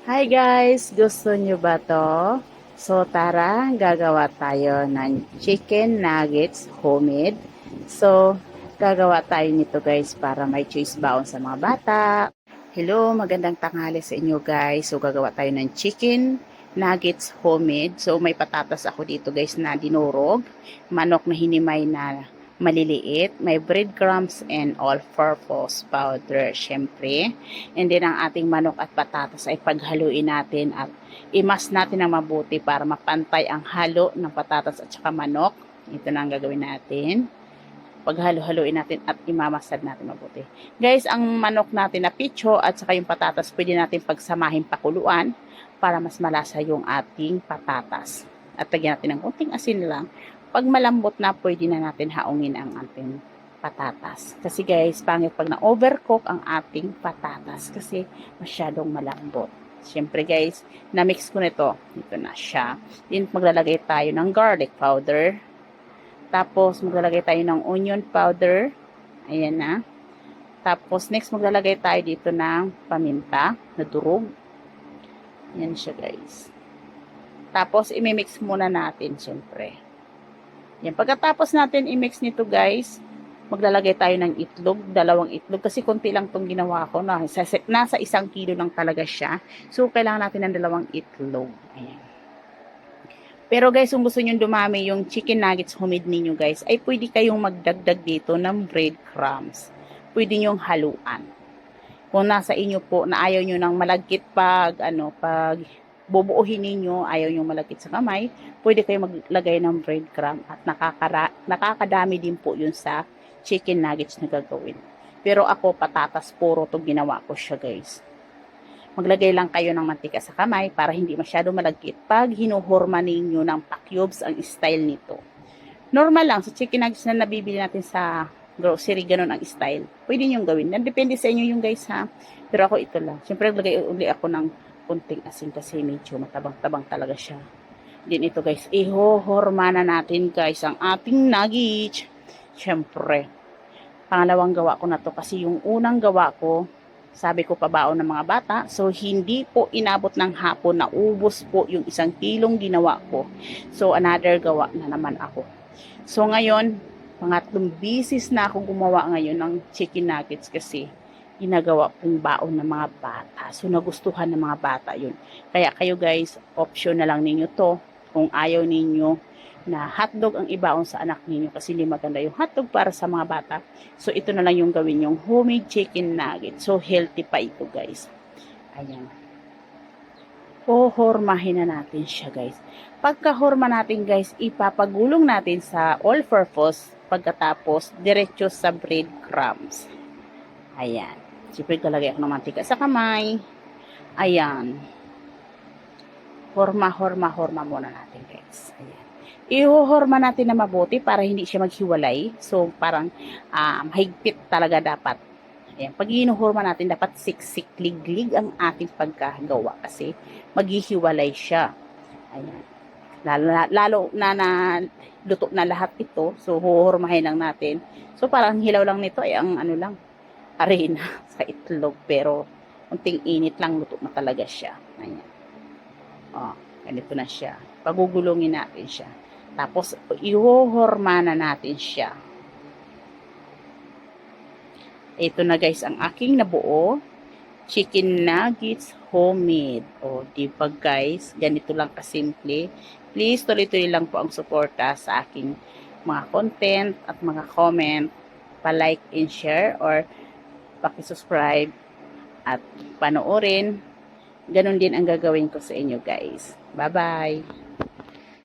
Hi guys! Gusto nyo ba to? So tara, gagawa tayo ng chicken nuggets homemade. So, gagawa tayo nito guys para may choice baon sa mga bata. Hello, magandang tanghali sa inyo guys. So, gagawa tayo ng chicken nuggets homemade. So, may patatas ako dito guys na dinurog. Manok na hinimay na maliliit, may breadcrumbs and all-purpose powder, syempre. And then, ang ating manok at patatas ay paghaluin natin at imas natin ng mabuti para mapantay ang halo ng patatas at saka manok. Ito na ang gagawin natin. Paghalo-haluin natin at imamasad natin mabuti. Guys, ang manok natin na picho at saka yung patatas, pwede natin pagsamahin pakuluan para mas malasa yung ating patatas. At lagyan natin ng konting asin lang. Pag malambot na, pwede na natin haungin ang ating patatas. Kasi guys, pangit pag na-overcook ang ating patatas kasi masyadong malambot. Siyempre guys, na-mix ko nito. Ito na siya. Then maglalagay tayo ng garlic powder. Tapos maglalagay tayo ng onion powder. Ayan na. Tapos next maglalagay tayo dito ng paminta na durog. Ayan siya guys. Tapos imimix muna natin siyempre. Yan. Pagkatapos natin i-mix nito guys, maglalagay tayo ng itlog, 2 itlog. Kasi konti lang itong ginawa ko. Nasa 1 kilo lang talaga siya. So, kailangan natin ng 2 itlog. Ayan. Pero guys, kung gusto nyo dumami yung chicken nuggets homemade ninyo guys, ay pwede kayong magdagdag dito ng breadcrumbs. Pwede nyong haluan. Kung nasa inyo po na ayaw nyo ng malagkit pag bubuuhin ninyo, ayaw nyo malagkit sa kamay, pwede kayo maglagay ng breadcrumb at nakakadami din po yun sa chicken nuggets na gagawin. Pero ako, patatas puro itong ginawa ko siya guys. Maglagay lang kayo ng mantika sa kamay para hindi masyado malagkit pag hinuhurma ninyo ng pa-cubes ang style nito. Normal lang, sa chicken nuggets na nabibili natin sa grocery, ganun ang style. Pwede nyo gawin. Depende sa inyo yung guys ha. Pero ako ito lang. Siyempre, maglagay uli ako ng kunting asin kasi medyo matabang-tabang talaga siya. Then ito guys, ihohorma na natin guys ang ating nuggets. Siyempre, pangalawang gawa ko na to kasi yung unang gawa ko, sabi ko pabaon ng mga bata. So, hindi po inabot ng hapon na ubos po yung 1 kilong ginawa ko. So, another gawa na naman ako. So, ngayon, pangatlong bisis na ako gumawa ngayon ng chicken nuggets kasi ginagawa kong baon ng mga bata. So, nagustuhan ng mga bata yun. Kaya kayo guys, option na lang ninyo to. Kung ayaw ninyo na hotdog ang ibaon sa anak ninyo kasi hindi maganda yung hotdog para sa mga bata. So, ito na lang yung gawin yung homemade chicken nugget. So, healthy pa ito guys. Ayan. Pohormahin na natin siya guys. Pagkahorma natin guys, ipapagulong natin sa all-purpose pagkatapos diretso sa breadcrumbs. Ayan. Siyempre, galagay ako ng mantika sa kamay. Ayan. Horma muna natin guys. Ayan. Ihuhorma natin na mabuti para hindi siya maghiwalay. So, parang higpit talaga dapat. Ayan. Pag inuhorma natin, dapat siksik-lig-lig ang ating pagkagawa kasi maghihiwalay siya. Ayan. Lalo na luto na lahat ito. So, huhormahin lang natin. So, parang hilaw lang nito ay ang ano lang, arena sa itlog. Pero, unting init lang, luto na talaga siya. Ayan. O, ganito na siya. Pagugulungin natin siya. Tapos, ihohorma na natin siya. Ito na guys, ang aking nabuo. Chicken nuggets homemade. O, diba guys? Ganito lang kasimple. Please, tuloy-tuloy lang po ang suporta sa aking mga content at mga comment. Pa-like and share or paki-subscribe at panoorin. Ganon din ang gagawin ko sa inyo guys. Bye-bye!